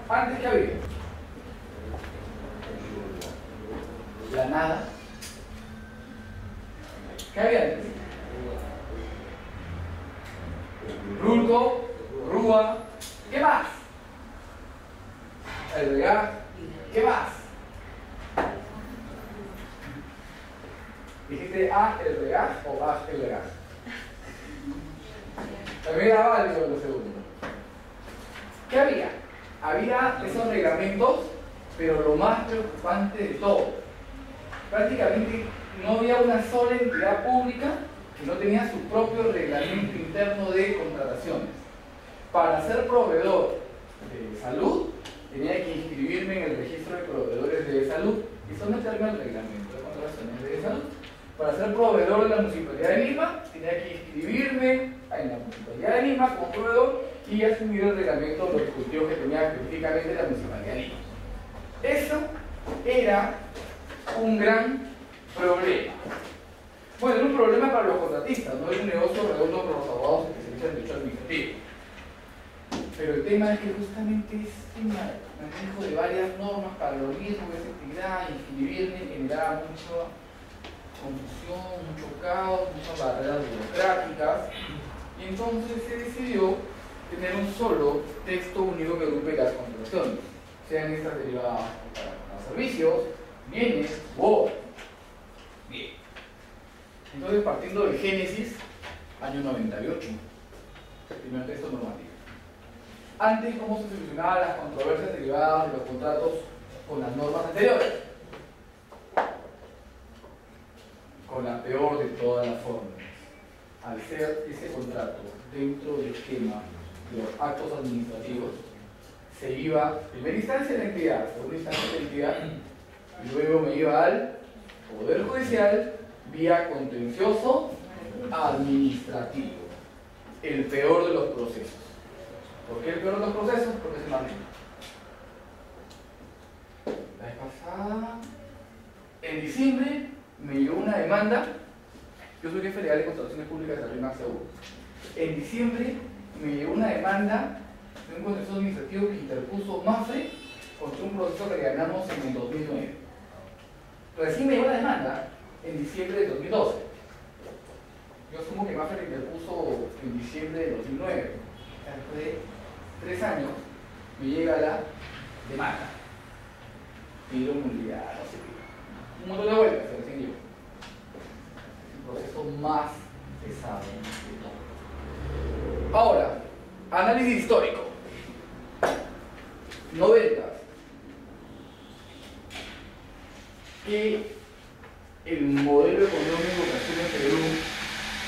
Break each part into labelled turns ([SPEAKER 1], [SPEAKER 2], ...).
[SPEAKER 1] Antes, ¿qué había? La nada. ¿Qué había antes? Rulco, rúa. ¿Qué más? El regá. ¿Qué más? ¿Dijiste A el regá o A el regá? También era válido lo segundo. ¿Qué había? Había esos reglamentos, pero lo más preocupante de todo, prácticamente no había una sola entidad pública que no tenía su propio reglamento interno de contrataciones. Para ser proveedor de salud, tenía que inscribirme en el registro de proveedores de salud y someterme al reglamento de contrataciones de salud. Para ser proveedor de la Municipalidad de Lima, tenía que inscribirme en la Municipalidad de Lima como proveedor y asumir el reglamento de los dispositivos que tenía específicamente la Municipalidad de Lima. Eso era un gran problema. Bueno, era un problema para los contratistas, no era un negocio redondo para los abogados especialistas en derecho administrativo. Pero el tema es que justamente este manejo de varias normas para lo mismo que esa actividad, inscribirme, generaba mucha confusión, mucho caos, muchas barreras burocráticas, y entonces se decidió tener un solo texto único que agrupe las contrataciones, sean estas derivadas para servicios, bienes u obras. Bien. Entonces, partiendo del Génesis, año 98, primer texto normativo. Antes, ¿cómo se solucionaban las controversias derivadas de los contratos con las normas anteriores? Con la peor de todas las formas. Al ser ese contrato dentro del esquema de los actos administrativos, se iba, en primera instancia, a la entidad, segunda instancia, a la entidad, y luego me iba al Poder Judicial vía contencioso administrativo. El peor de los procesos. ¿Por qué el peor de los procesos? Porque es el más lento. La vez pasada, en diciembre, me llegó una demanda. Yo soy jefe legal de contrataciones públicas de RIMAX Seguros. En diciembre me llegó una demanda de un contencioso administrativo que interpuso MAFRE contra un proceso que ganamos en el 2009. Recién me llegó la demanda en diciembre de 2012. Yo asumo que MAFRE interpuso en diciembre de 2009. Después de 3 años me llega la demanda. Pido nulidad, no sé qué. Un montón de vueltas, se recién llegó. El proceso más pesado de todo. Ahora, análisis histórico. 90. Que el modelo económico que asume Perú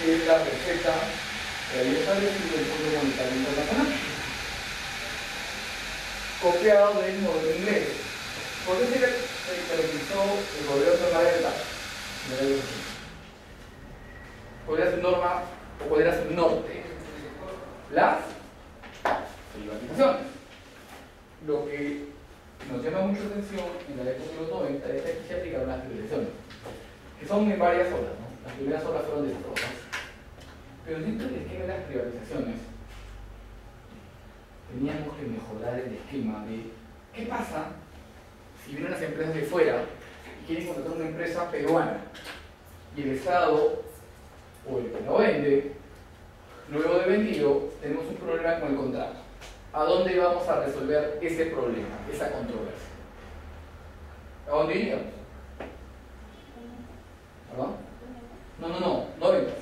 [SPEAKER 1] es la receta que había establecido el Fondo Monetario Internacional, copiado del modelo inglés. ¿Por qué se caracterizó el gobierno de Margaret Thatcher? ¿Cuál era su norma o cuál era su norte? Las privatizaciones. Lo que nos llama mucho atención en la época de los 90 es que aquí se aplicaron las privatizaciones, que son en varias olas, ¿no? Las primeras olas fueron desastrosas, pero dentro del esquema de las privatizaciones teníamos que mejorar el esquema de qué pasa si vienen las empresas de fuera y quieren contratar una empresa peruana y el Estado o el que lo vende, luego de vendido, tenemos un problema con el contrato. ¿A dónde vamos a resolver ese problema, esa controversia? ¿A dónde iríamos? ¿Perdón? No ventas.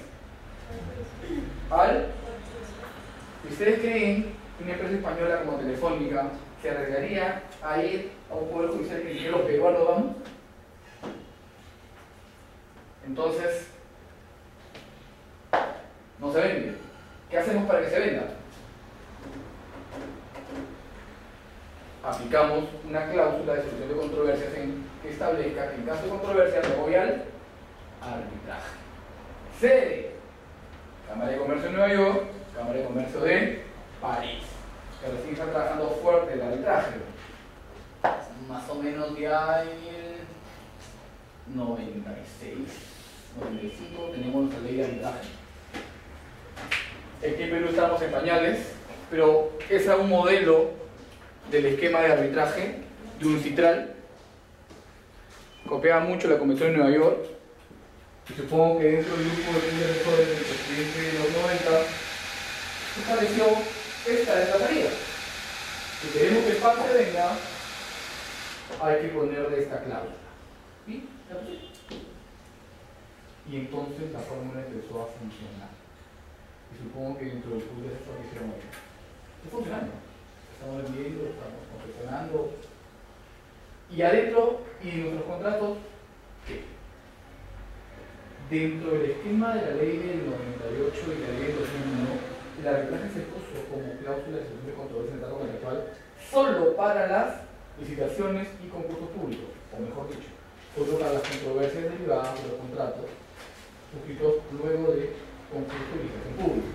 [SPEAKER 1] ¿Ustedes creen que una empresa española como Telefónica se arriesgaría a ir a un poder judicial que dice los peruanos vamos? Entonces, no se vende. ¿Qué hacemos para que se venda? Aplicamos una cláusula de solución de controversias que establezca que en caso de controversia me voy al arbitraje. Sede: Cámara de Comercio de Nueva York, Cámara de Comercio de París, que recién está trabajando fuerte el arbitraje. Más o menos ya en 96, 95 tenemos nuestra ley de arbitraje. Aquí en Perú estamos en pañales, pero es un modelo del esquema de arbitraje de un citral. Copiaba mucho la Convención de Nueva York. Y supongo que dentro del grupo de defensores del presidente de los 90 estableció esta es la salida. Si queremos que el PAC se venga, hay que ponerle esta cláusula. ¿Sí? ¿La puse? Y entonces la fórmula empezó a funcionar. Y supongo que dentro del pool de esto hicieron hoy. Está funcionando. Estamos vendiendo, estamos confeccionando. Y adentro, y nuestros contratos, ¿qué? Dentro del esquema de la ley del 98 y la ley del 2001, el arbitraje se puso como cláusula de solución de controversia en el trato contractual solo para las licitaciones y concursos públicos, o mejor dicho, solo para las controversias derivadas de los contratos suscritos luego de concursos de licitación pública.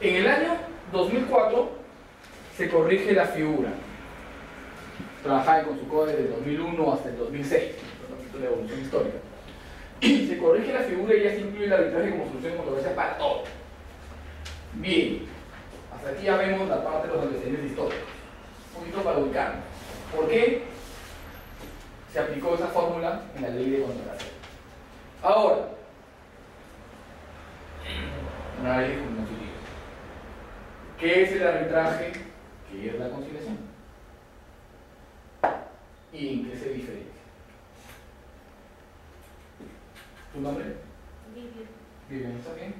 [SPEAKER 1] En el año 2004 se corrige la figura. Trabajaba en Consuco desde el 2001 hasta el 2006, la evolución histórica. Se corrige la figura y ya se incluye el arbitraje como solución de controversia para todo. Bien, hasta aquí ya vemos la parte de los antecedentes históricos. Un poquito para ubicarnos. ¿Por qué se aplicó esa fórmula en la ley de contratación? Ahora, una ley constitutiva. ¿Qué es el arbitraje? ¿Qué es la conciliación? ¿Y en qué se diferencia? ¿Tu nombre?
[SPEAKER 2] Vivian.
[SPEAKER 1] Vivian, ¿está bien?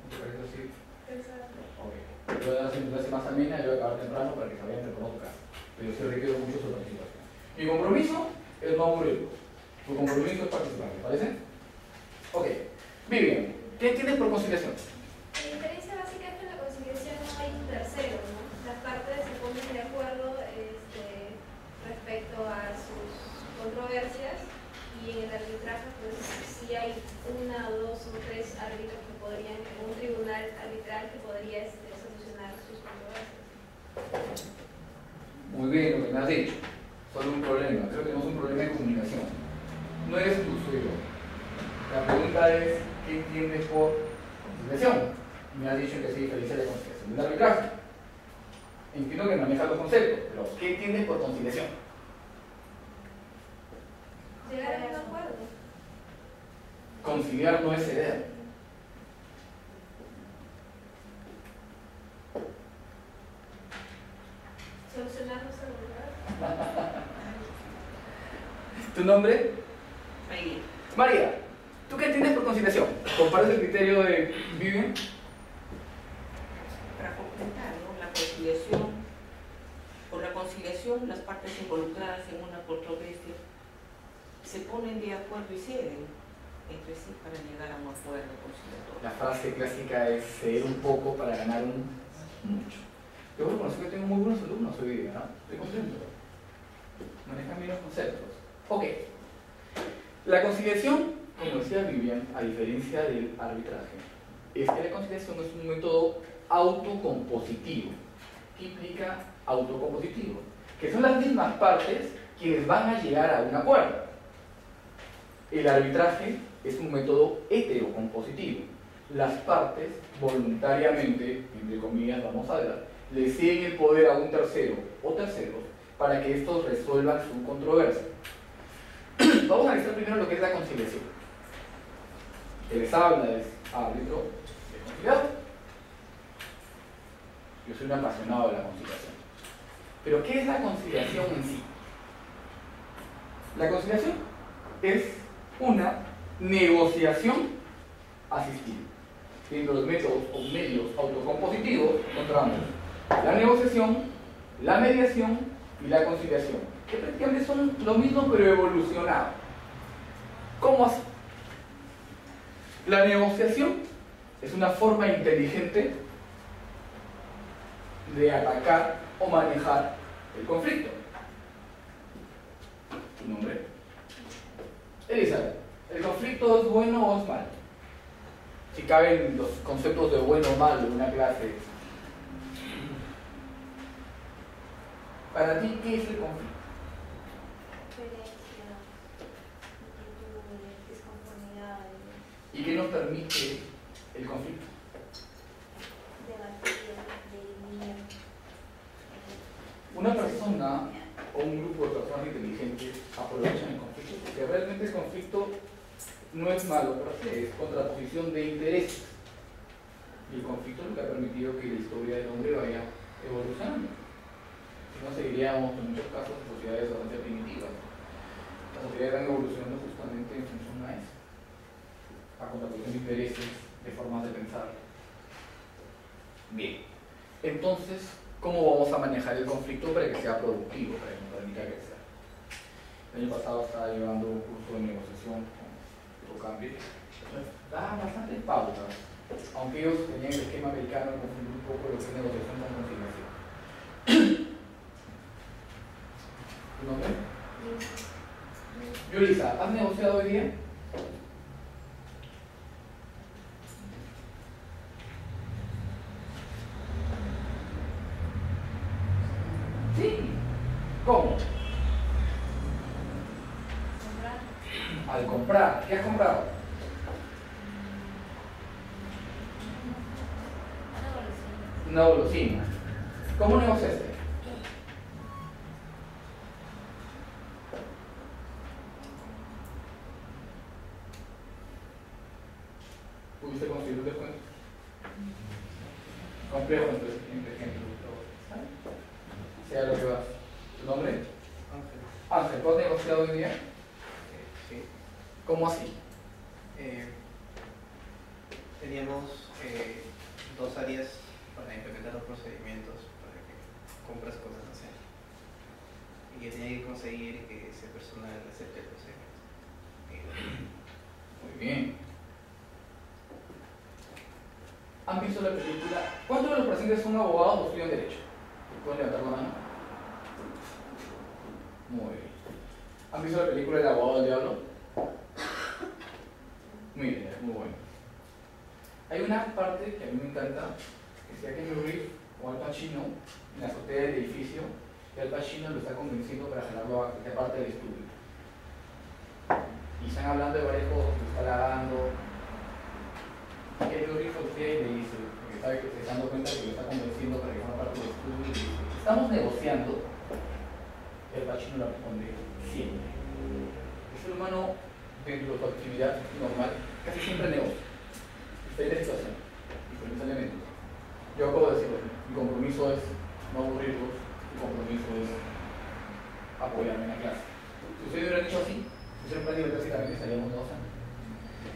[SPEAKER 1] ¿Te parece así?
[SPEAKER 2] Exacto.
[SPEAKER 1] Ok. Yo voy a dar una clase más amena y voy a acabar temprano para que se vayan temprano a tu casa. Pero se requiere mucho su participación. Mi compromiso es no aburrirlo. Tu compromiso es participar, ¿te parece? Ok. Vivian, ¿qué entiendes por conciliación?
[SPEAKER 2] La diferencia básica es que en la conciliación no hay un tercero, ¿no? Las partes se ponen de acuerdo respecto a sus controversias y en el arbitraje pues sí hay una o dos o tres árbitros que podrían, en un tribunal arbitral que podría solucionar sus controversias.
[SPEAKER 1] Muy bien, lo que me has dicho. Solo un problema. Creo que tenemos un problema de comunicación. No eres tú, soy yo. La pregunta es, ¿qué entiendes por conciliación? Me has dicho que se diferencia la conciliación del arbitraje. Entiendo que manejas los conceptos, pero ¿qué entiendes por conciliación?
[SPEAKER 2] Llegar a un acuerdo.
[SPEAKER 1] Conciliar no es ceder.
[SPEAKER 2] Solucionar los errores.
[SPEAKER 1] ¿Tu nombre?
[SPEAKER 3] María.
[SPEAKER 1] María, ¿tú qué entiendes por conciliación? ¿Compartes el criterio de Vivian?
[SPEAKER 3] Para completar, ¿no? La conciliación, por la conciliación las partes involucradas en una controversia se ponen de acuerdo y ceden entre sí para llegar a un acuerdo conciliatorio.
[SPEAKER 1] La frase clásica es ceder un poco para ganar un mucho. Yo voy a reconocer que tengo muy buenos alumnos hoy día, ¿no? Estoy contento. Manejan bien los conceptos. Ok. La conciliación, como decía Vivian, a diferencia del arbitraje, es que la conciliación es un método autocompositivo. ¿Qué implica autocompositivo? Que son las mismas partes quienes van a llegar a un acuerdo. El arbitraje es un método heterocompositivo. Las partes voluntariamente, entre comillas vamos a ver, le ceden el poder a un tercero o terceros para que estos resuelvan su controversia. Vamos a analizar primero lo que es la conciliación. Que les habla es árbitro de conciliador. Yo soy un apasionado de la conciliación. Pero ¿qué es la conciliación en sí? La conciliación es una negociación asistida. Dentro de los métodos o medios autocompositivos encontramos la negociación, la mediación y la conciliación, que prácticamente son lo mismo pero evolucionado. ¿Cómo así? La negociación es una forma inteligente de atacar o manejar el conflicto. ¿Tu nombre? Elizabeth, ¿el conflicto es bueno o es malo? Si caben los conceptos de bueno o malo en una clase. Para ti, ¿qué es el conflicto?
[SPEAKER 2] Diferencia, inquietudes, disconformidades,
[SPEAKER 1] ¿Y qué nos permite el conflicto?
[SPEAKER 2] debatir, dirimir.
[SPEAKER 1] malo por se, es contraposición de intereses. Y el conflicto es lo que ha permitido que la historia del hombre vaya evolucionando. Si no, seguiríamos en muchos casos en sociedades bastante primitivas. Las sociedades van evolucionando justamente en función a eso, a contraposición de intereses, de formas de pensar. Bien, entonces, ¿cómo vamos a manejar el conflicto para que sea productivo, para que nos permita crecer? El año pasado estaba llevando un curso de negociación con Cambio. Da bastantes pautas, aunque ellos tenían el esquema americano, confundir un poco lo que es negociación con conciliación. ¿Tu nombre? Yulisa, ¿has negociado hoy día? Sí. ¿Cómo? Al comprar. ¿Qué has comprado? Una golosina. ¿Cómo negociaste? ¿Pudiste conseguir un descuento? Complejo entre ejemplos. Sea lo que vas. ¿Tu nombre?
[SPEAKER 4] Ángel.
[SPEAKER 1] Ángel, ¿tú has negociado hoy día?
[SPEAKER 4] Sí.
[SPEAKER 1] ¿Cómo así?
[SPEAKER 4] Teníamos 2 áreas para implementar los procedimientos para que compras cosas así. Y yo tenía que conseguir que ese personal acepte el procedimiento.
[SPEAKER 1] Muy bien. ¿Han visto la película? ¿Cuántos de los presentes son abogados o estudian Derecho? ¿Pueden levantar la mano? Muy bien. ¿Han visto la película El abogado del diablo? Muy bien, es muy bueno. Hay una parte que a mí me encanta, que sea Keanu Reeves o Al Pacino en la azotea del edificio, y Al Pacino lo está convenciendo para jalarlo a esta parte del estudio. Y están hablando de varias cosas, que está lavando. Keanu Reeves voltea y le dice, porque sabe que se está dando cuenta que lo está convenciendo para que forma parte del estudio, y le dice, ¿estamos negociando? Y Al Pacino le responde, siempre. El ser humano, dentro de su actividad normal, casi siempre negocia. Diferentes situaciones, diferentes elementos. Yo acabo de decirlo, mi compromiso es no aburrirlos, mi compromiso es apoyarme en la clase. Si ustedes hubieran dicho así, si ustedes hubieran divertido así, también estaríamos negociando.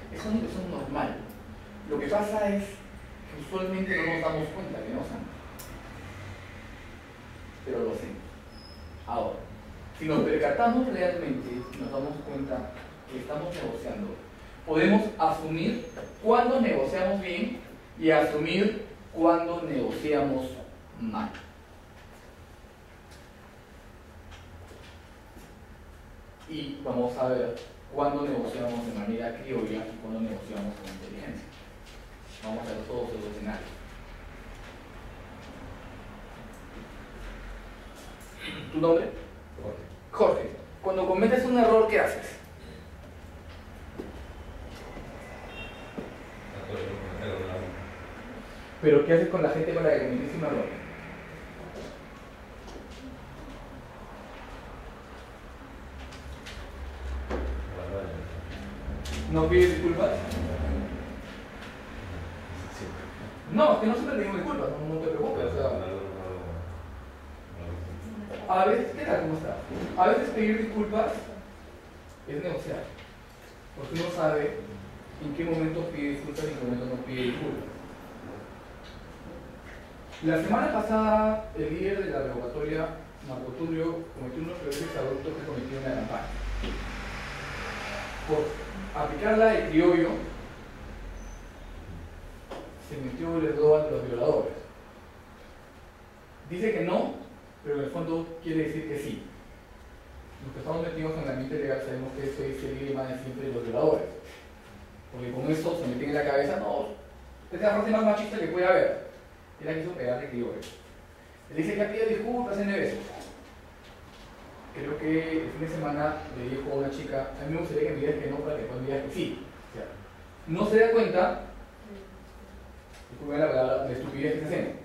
[SPEAKER 1] Es una situación normal. Lo que pasa es que usualmente no nos damos cuenta que negociamos, pero lo hacemos. Ahora, si nos percatamos realmente, si nos damos cuenta que estamos negociando, podemos asumir cuándo negociamos bien y asumir cuándo negociamos mal. Y vamos a ver cuándo negociamos de manera criolla y cuándo negociamos con inteligencia. Vamos a ver todos los escenarios. ¿Tu nombre? Jorge. Cuando cometes un error, ¿qué haces? Pero ¿qué haces con la gente con la que cometiste un error? ¿No pides disculpas? No, es que no siempre pedimos disculpas, no te preocupes. O sea, a veces, ¿qué tal? ¿Cómo está? A veces pedir disculpas es negociar, porque uno sabe en qué momento pide disculpas y en qué momento no pide disculpas. La semana pasada, el líder de la revocatoria, Marco Tulio, cometió unos errores adultos que cometió una campaña. Por aplicarla de criollo, se metió el eslogan de los violadores. Dice que no, pero en el fondo quiere decir que sí. Los que estamos metidos en el ambiente legal sabemos que eso es el lema de siempre de los violadores. Porque con eso se meten en la cabeza, no, esta es la frase más machista que puede haber. Él la quiso pegar de criollo. Él dice que ha pedido disculpas en veces. Creo que el fin de semana le dijo a una chica, a mí me gustaría que me digas que no para que después me digas que sí. O sea, no se da cuenta, disculpen la palabra, de estupidez que está haciendo.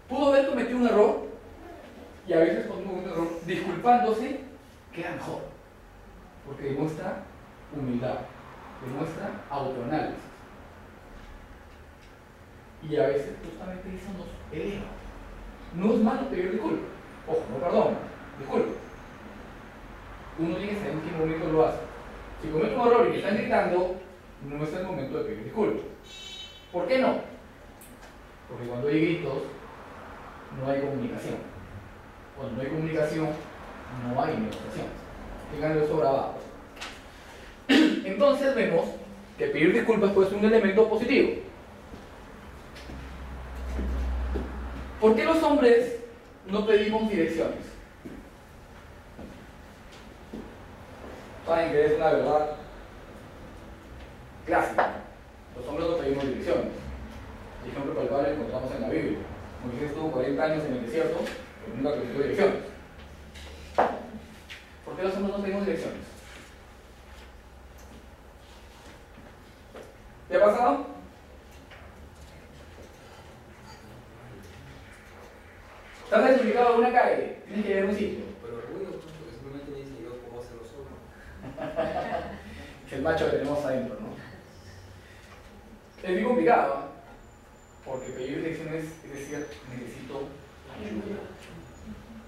[SPEAKER 1] Pudo haber cometido un error, y a veces cuando uno comete un error, disculpándose, queda mejor, porque demuestra humildad. demuestra autoanálisis. Y a veces justamente eso nos eleva. No es malo pedir disculpas. Ojo, no perdón, disculpa. Uno tiene que saber en qué momento lo hace. Si comete un error y me están gritando, no es el momento de pedir disculpas. ¿Por qué no? Porque cuando hay gritos, no hay comunicación. Cuando no hay comunicación, no hay negociación. Tengan eso grabado. Entonces vemos que pedir disculpas puede ser un elemento positivo. ¿Por qué los hombres no pedimos direcciones? Saben que es una verdad clásica. Los hombres no pedimos direcciones. El ejemplo por el cual lo encontramos en la Biblia. Moisés estuvo 40 años en el desierto, pero nunca pidió direcciones. ¿Por qué los hombres no pedimos direcciones? ¿Qué ha pasado? Estás desubicado en una calle, tienes que ir a un sitio.
[SPEAKER 5] Pero ruido, porque simplemente me dice yo cómo hacerlo solo.
[SPEAKER 1] Es el macho que tenemos adentro, ¿no? Es muy complicado, ¿eh? Porque pedir direcciones es decir, necesito ayuda.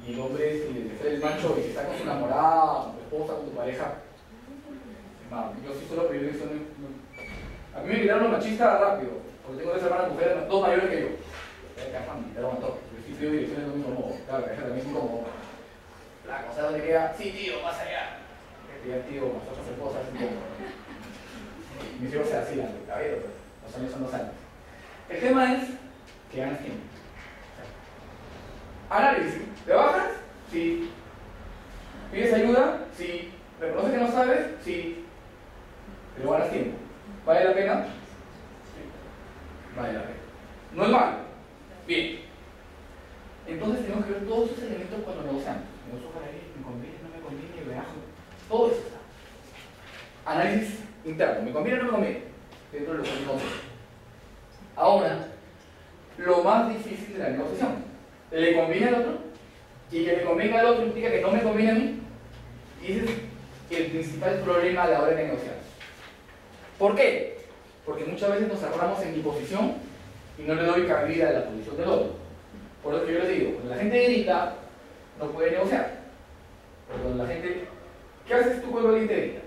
[SPEAKER 1] Y el hombre, si es el macho y si está con su enamorada, con tu esposa, con tu pareja, no, yo sí suelo pedir direcciones. A mí me gritaron los machistas rápido, porque tengo 3 hermanas mujeres, 2 mayores que yo. Pero bueno, yo sí pido direcciones de un mismo modo. Claro, que es también como la cosa donde queda, sí tío, más allá. Que el tío, nosotros hacer cosas, un poco. Mis hijos se hacían, cabello, los años son 2 años. El tema es que ganas tiempo. Análisis. ¿Te bajas? Sí. ¿Pides ayuda? Sí. ¿Reconoces que no sabes? Sí. Pero ganas tiempo. ¿Vale la pena? Sí. Vale la pena. No es malo. Bien. Entonces tenemos que ver todos esos elementos cuando negociamos. Negocio para qué, me conviene, no me conviene, reajo. Todo eso está. Análisis interno. ¿Me conviene o no me conviene? Dentro de lo que negociamos. Ahora, lo más difícil de la negociación. ¿Le conviene al otro? Y que le convenga al otro implica que no me conviene a mí. Y ese es el principal problema a la hora de negociar. ¿Por qué? Porque muchas veces nos cerramos en mi posición y no le doy cabida a la posición del otro. Por eso que yo les digo, cuando la gente grita, no puede negociar. Pero cuando la gente... ¿Qué haces tú cuando alguien te grita?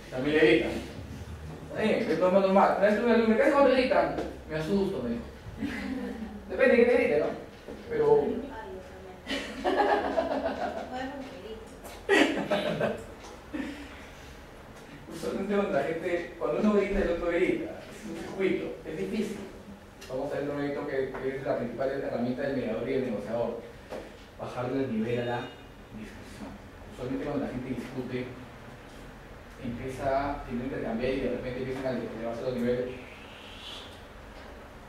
[SPEAKER 1] También le gritan. Es normal. ¿Me caes cuando te gritan? Me asusto, me dijo. Depende de qué te grite, ¿no? Pero... Usualmente cuando la gente, cuando uno grita, el otro grita. Es un circuito, es difícil. Vamos a ver un momento que es la principal herramienta del mediador y del negociador. Bajarle el nivel a la discusión. Usualmente cuando la gente discute, empieza a intercambiar y de repente empiezan a elevarse los niveles.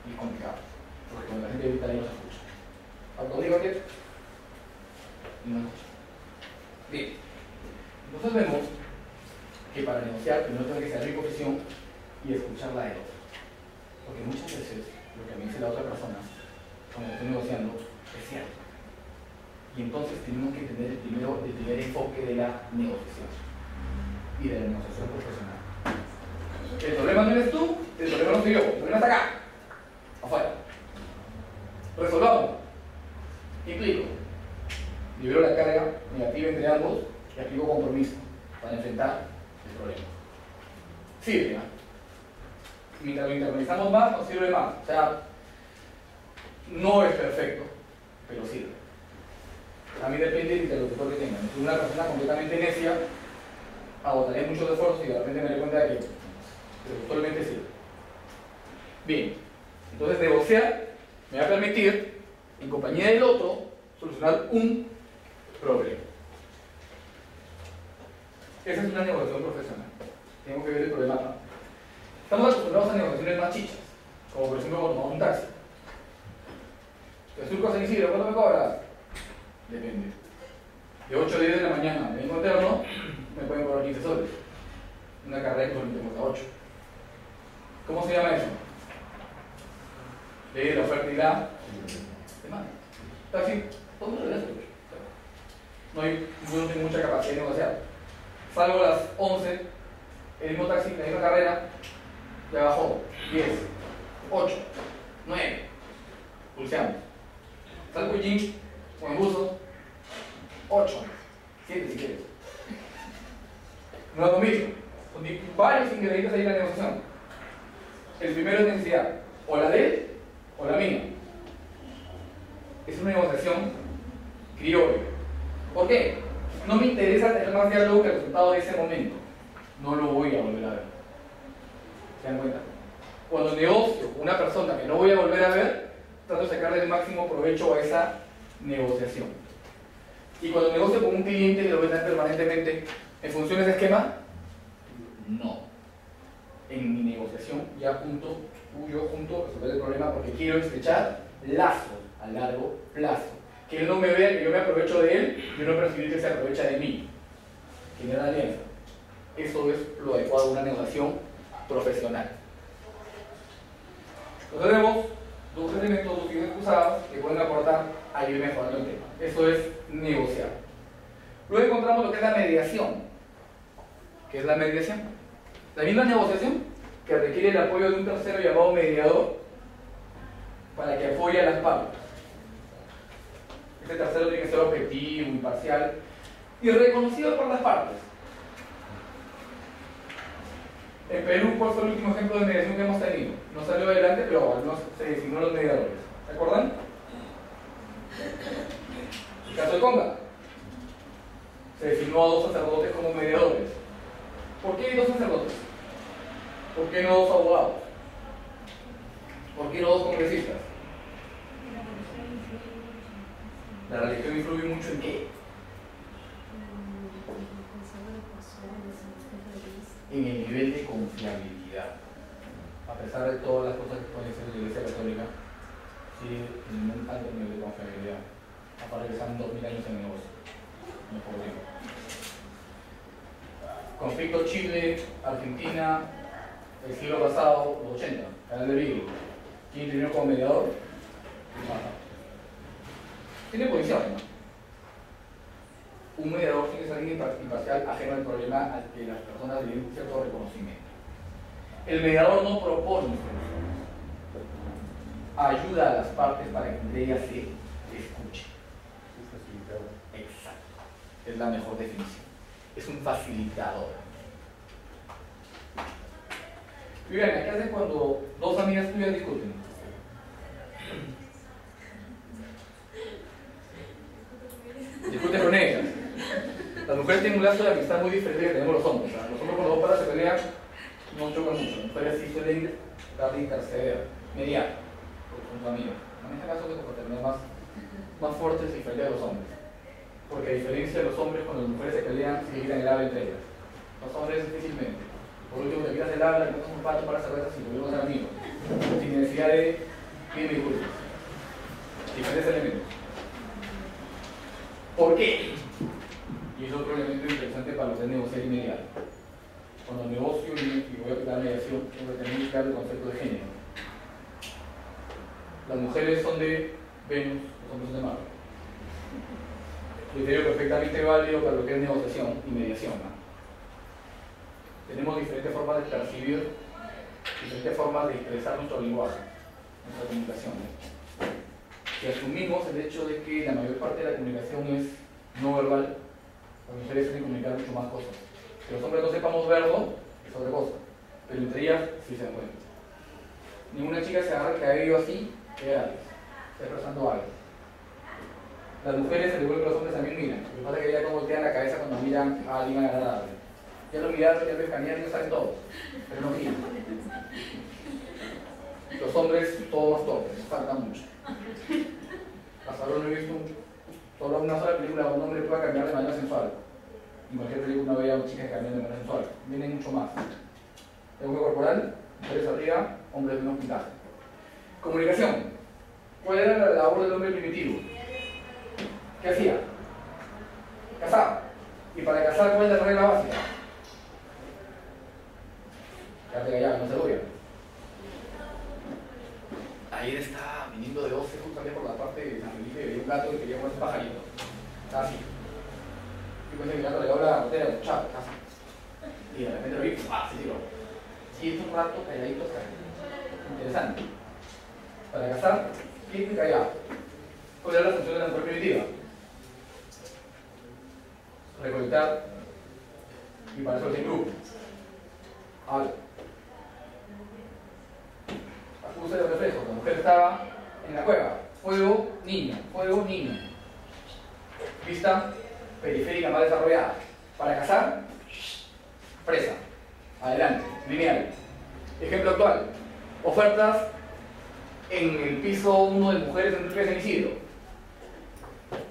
[SPEAKER 1] Y es complicado. Porque cuando la gente grita, ahí no se escucha. Cuando digo que no escucha. Bien. Entonces vemos que para negociar primero tengo que saber mi posición y escuchar la del otro. Porque muchas veces lo que me dice la otra persona cuando estoy negociando es cierto. Y entonces tenemos que tener el primer enfoque de la negociación y de la negociación profesional. El problema no eres tú, el problema no soy yo, el problema está acá, afuera. Resolvamos. Implico. Libero la carga negativa entre ambos y aplico compromiso para enfrentar el problema. Sirve, ¿no? Mientras lo internalizamos más, nos sirve más. O sea, no es perfecto, pero sirve. También depende del interlocutor que tenga. Si una persona completamente necia, agotaría muchos esfuerzos y de repente me doy cuenta de que usualmente sirve. Bien, entonces negociar me va a permitir, en compañía del otro, solucionar un problema. Esa es una negociación profesional. Tengo que ver el problema acá. Estamos acostumbrados a negociaciones más chichas, como por ejemplo cuando tomamos un taxi. Te surco a San Isidro, ¿cuánto me cobras? Depende. De 8 a 10 de la mañana, me vengo interno, me pueden cobrar 15 soles. Una carrera que solamente cuesta 8. ¿Cómo se llama eso? Ley de la oferta y la demanda. Taxi, todo el mundo le hace. No tengo mucha capacidad de negociar. salgo a las 11, el mismo taxi, la misma carrera, ya bajó, 10, 8, 9, pulseamos. Salgo el gym, con el buzo, 8, 7 si quieres. No es lo mismo, son varios ingredientes ahí en la negociación. El primero es necesidad, o la de él o la mía. Es una negociación criolla. ¿Por qué? No me interesa tener más diálogo que el resultado de ese momento. No lo voy a volver a ver. ¿Se dan cuenta? Cuando negocio con una persona que no voy a volver a ver, trato de sacarle el máximo provecho a esa negociación. Y cuando negocio con un cliente que lo voy a tener permanentemente, ¿en función de ese esquema? No. En mi negociación ya junto a resolver el problema porque quiero estrechar lazos a largo plazo. Que él no me vea que yo me aprovecho de él y yo no percibir que se aprovecha de mí. Generar alianza. Eso es lo adecuado de una negociación profesional. Entonces tenemos dos elementos, dos ideas cruzadas que pueden aportar a ir mejorando el tema. Eso es negociar. Luego encontramos lo que es la mediación. ¿Qué es la mediación? La misma negociación que requiere el apoyo de un tercero llamado mediador para que apoye a las partes. Este tercero tiene que ser objetivo, imparcial y reconocido por las partes. En Perú, ¿cuál fue el último ejemplo de mediación que hemos tenido? No salió adelante, pero al menos se designó los mediadores. ¿Se acuerdan? El caso de Conga. Se designó a 2 sacerdotes como mediadores. ¿Por qué 2 sacerdotes? ¿Por qué no 2 abogados? ¿Por qué no 2 congresistas? La religión influye mucho en qué? En el nivel de confiabilidad. A pesar de todas las cosas que pueden ser de la Iglesia Católica, sigue en un alto nivel de confiabilidad. Aparte que están 2000 años en el negocio. No es poco tiempo. Conflicto Chile-Argentina, el siglo pasado, los 80, canal de Beagle. ¿Quién intervino como mediador? Tiene posición, ¿no? Un mediador tiene que ser alguien imparcial, ajeno al problema al que las personas le den cierto reconocimiento. El mediador no propone soluciones, ayuda a las partes para que entre ellas se escuche. Exacto, es la mejor definición. Es un facilitador. Miren, ¿qué haces cuando 2 amigas tuyas discuten? Discute con ellas. Las mujeres tienen un lazo de amistad muy diferente que tenemos los hombres. ¿Sabes? Los hombres cuando 2 patas se pelean no chocan mucho. Las mujeres sí suelen dar de interceder, mediar, porque son sus amigas. En este caso es porque tenemos más fuertes y diferentes de los hombres. Porque a diferencia de los hombres, cuando las mujeres se pelean, se quitan el habla entre ellas. Los hombres difícilmente. Por último, te quitas el habla, te un pato para cervezas y volvemos a ser amigos. Sin necesidad de pedir disculpas. Diferentes elementos. ¿Por qué? Y es otro elemento interesante para los de negociar y mediar. Cuando negocio y voy a aplicar mediación, tengo que tener claro el concepto de género. Las mujeres son de Venus, los hombres son de Marte. Criterio perfectamente válido para lo que es negociación y mediación, ¿no? Tenemos diferentes formas de percibir, diferentes formas de expresar nuestro lenguaje, nuestra comunicación, ¿no? Si asumimos el hecho de que la mayor parte de la comunicación es no verbal, las mujeres suelen comunicar mucho más cosas. Que los hombres no sepamos verlo es otra cosa, pero entre ellas sí se dan cuenta. Ninguna chica se agarra el cabello así, está expresando algo. Las mujeres, al igual que los hombres, también miran. Lo que pasa es que ya como voltean la cabeza cuando miran a alguien agradable. Ya lo miraron, ya lo escanearon, ya saben todos, pero no miran. Los hombres, todos más torpes, falta mucho. Hasta ahora no he visto solo una sola película donde un hombre pueda cambiar de manera sensual. En cualquier película no veía chicas que cambian de manera sensual. Vienen mucho más. Lenguaje corporal, mujeres arriba, hombres menos puntaje. Comunicación. ¿Cuál era la labor del hombre primitivo? ¿Qué hacía? Cazaba. Y para cazar, ¿cuál es la regla básica? Quédate callado, no se oye. Ayer estaba viniendo de 12 justamente por la parte de San Felipe y veía un gato que quería comer un pajarito. Estaba así. Yo pensé que el gato le daba la botella, chao, casa. y de repente lo vi, ¡ah! Se tiró. Y un rato calladito hasta ahí. Interesante. Para cazar, quieto y callado. ¿Cuál es la función de la mujer primitiva? Recolectar y para eso el grupo. Habla. Usa los reflejos. La mujer estaba en la cueva. Fuego, niño. Fuego, niño. Vista periférica más desarrollada. Para cazar, presa. Adelante, lineal. Ejemplo actual. Ofertas en el piso 1 de mujeres en el San Isidro.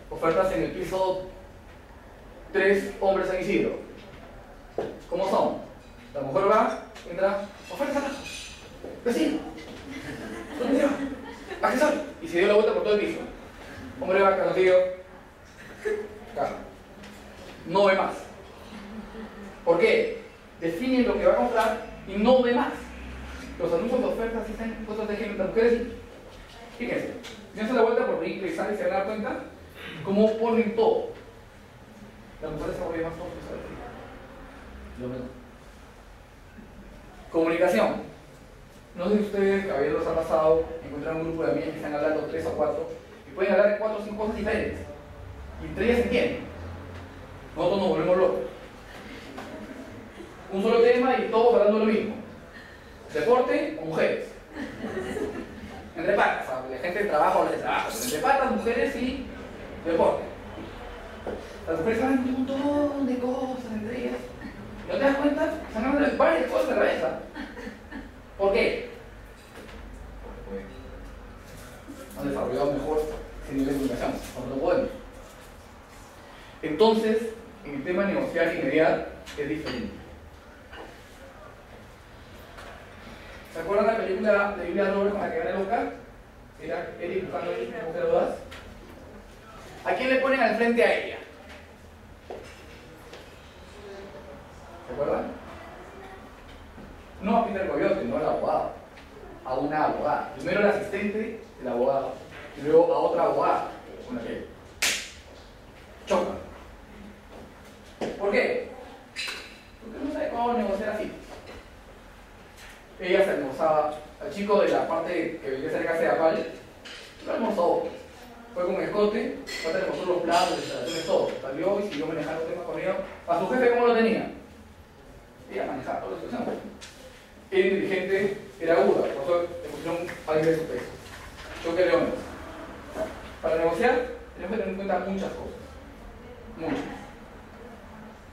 [SPEAKER 1] Ofertas en el piso 3 hombres San Isidro. ¿Cómo son? La mujer va, entra, oferta abajo. Vecino. ¿Dónde va? ¿A qué sale? Y se dio la vuelta por todo el piso. Hombre va, calzoncillo. Acá. No ve más. ¿Por qué? Define lo que va a comprar y no ve más. Los anuncios de ofertas están puestos de ejemplo. Las mujeres, fíjense, si no se da vuelta por ahí y sale y se van a dar cuenta cómo ponen todo. Las mujeres se vuelven más tontas. Lo mismo. Comunicación. No sé si ustedes, caballeros, han pasado, encuentran un grupo de amigas que están hablando 3 o 4 y pueden hablar de 4 o 5 cosas diferentes. Y entre ellas se entienden. Nosotros nos volvemos locos. Un solo tema y todos hablando lo mismo. Deporte o mujeres. Entre patas, la gente de trabajo habla de trabajo. Entre patas, mujeres y deporte. Las mujeres hablan un montón de cosas entre ellas. ¿No te das cuenta? Están hablando de varias cosas de la cabeza. ¿Por qué? Porque han desarrollado mejor ese nivel de comunicación. Nosotros no podemos. Entonces, en el tema de negociar y mediar es diferente. ¿Se acuerdan la película de Julia Roberts con la que gana el Oscar? Era Eric buscando a Eric, ¿cómo te lo das? ¿A quién le ponen al frente a ella? ¿Se acuerdan? No a Peter Coyote, no al abogado. A una abogada. Primero el asistente del abogado. Y luego a otra abogada con la que chocan. ¿Por qué? Porque no sabe cómo negociar así. Ella se almorzaba, al chico de la parte que vivía cerca de Apal, lo almorzó. Fue con escote, aparte le mostró los platos, las instalaciones, todo. Salió y siguió manejando el tema corrido. ¿A su jefe cómo lo tenía? Ella manejaba toda la situación. Era inteligente, era aguda, por eso le pusieron alguien de su peso. Choque de hombres. Para negociar, tenemos que tener en cuenta muchas cosas. Muchas.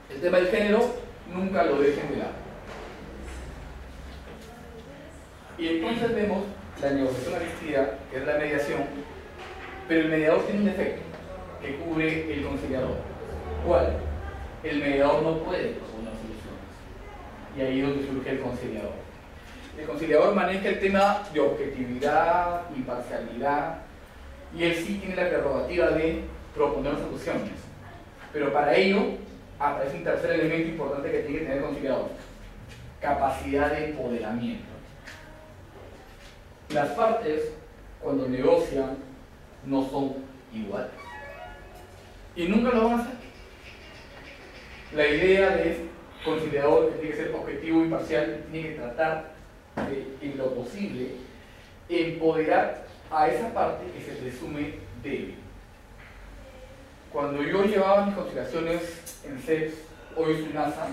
[SPEAKER 1] El tema del género, nunca lo dejen de lado. Y entonces vemos la negociación asistida, que es la mediación, pero el mediador tiene un defecto que cubre el conciliador. ¿Cuál? El mediador no puede proponer soluciones. Y ahí es donde surge el conciliador. El conciliador maneja el tema de objetividad, imparcialidad, y él sí tiene la prerrogativa de proponer soluciones. Pero para ello aparece un tercer elemento importante que tiene que tener el conciliador: capacidad de empoderamiento. Las partes, cuando negocian, no son iguales. Y nunca lo van a hacer. La idea del conciliador, que tiene que ser objetivo e imparcial, tiene que tratar de, en lo posible, empoderar a esa parte que se presume débil. Cuando yo llevaba mis conciliaciones en CEPS, hoy SUNASA,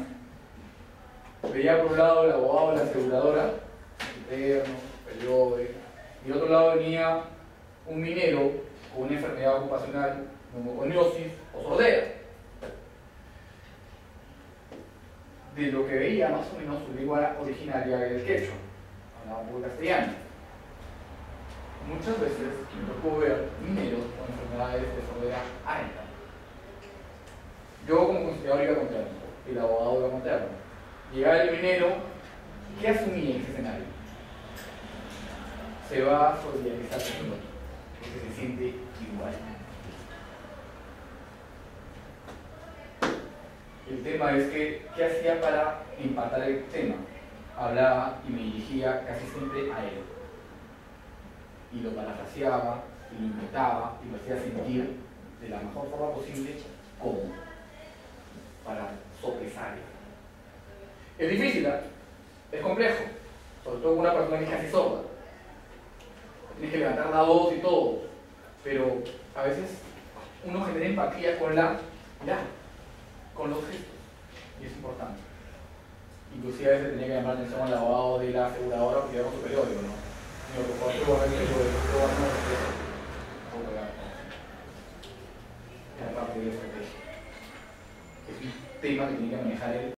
[SPEAKER 1] veía por un lado el abogado de la aseguradora, interno, periódico, y al otro lado venía un minero con una enfermedad ocupacional, neumoconiosis o sordera. De lo que veía, más o menos, su lengua originaria era el quechua, hablaba un poco castellano. Muchas veces me tocó ver mineros con enfermedades de sordera alta. Yo como conciliador iba a contarlo, el abogado iba a contarlo. Llegaba el minero, ¿qué asumía en ese escenario? Se va a solidarizar con el otro, porque se siente igual. El tema es que, ¿qué hacía para empatar el tema? Hablaba y me dirigía casi siempre a él. Y lo parafraseaba, y lo invitaba, y lo hacía sentir de la mejor forma posible cómodo, para sopesar. Es difícil, ¿eh? Es complejo, sobre todo con una persona que es casi sorda. Tienes que levantar la voz y todo, pero a veces uno genera empatía con con los gestos, y es importante. Inclusive a veces tenía que llamar la atención al abogado de la aseguradora porque era con su periódico, ¿no? Señor, por favor, estoy guardando el periódico, estoy guardando el periódico. Es la parte de la estrategia. Es un tema que tiene que manejar él.